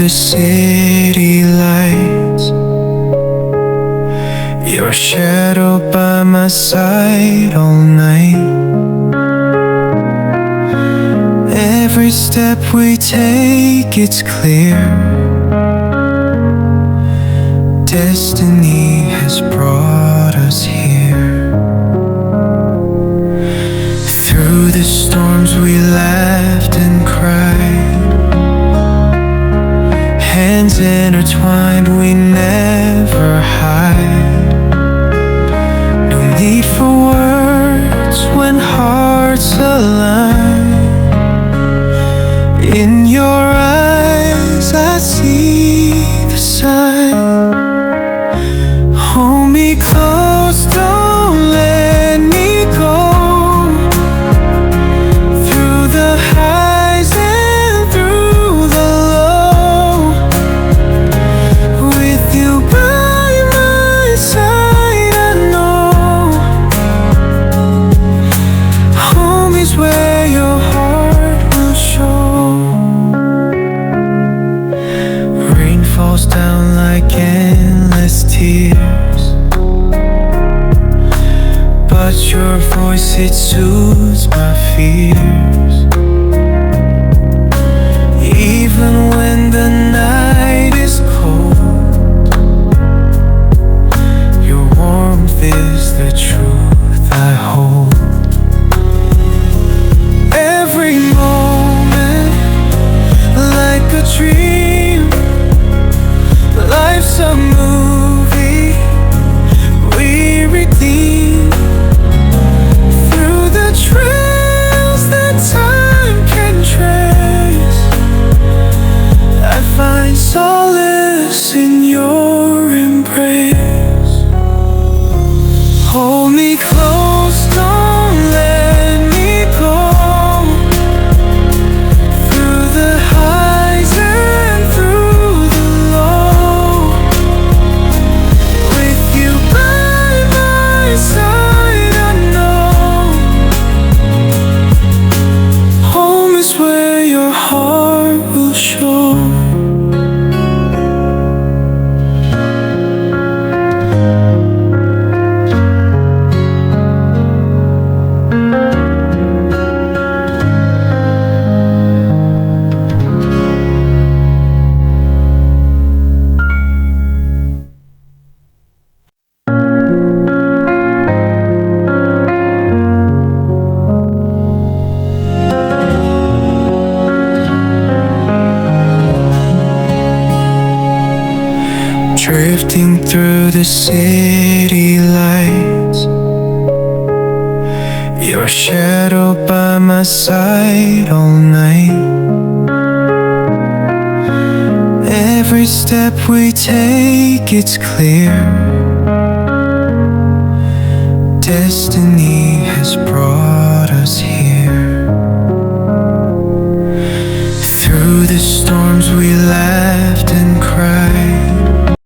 the city lights, your shadow by my side all night. Every step we take, it's clear, destiny has brought us here. Through the storms we laughed and cried, hands intertwined, we never hide. No need for words when hearts align. In your eyes I see the sign. Hold me close, don't let me go. Through the highs and through the low, with you by my side I know home is where your heart will show. Rain falls down like endless tears, but your voice, it soothes my fears. Even when the night is cold, your warmth is the truth I hold. Every moment like a dream, life's a movie we redeem. Through the trails that time can trace, I find solace in your embrace. Hold me close, don't let me go. Through the highs and through the low, with you by my side I know home is where your heart will show. Drifting through the city lights, your shadow by my side all night. Every step we take, it's clear, destiny has brought us here. Through the storms we laughed and cried,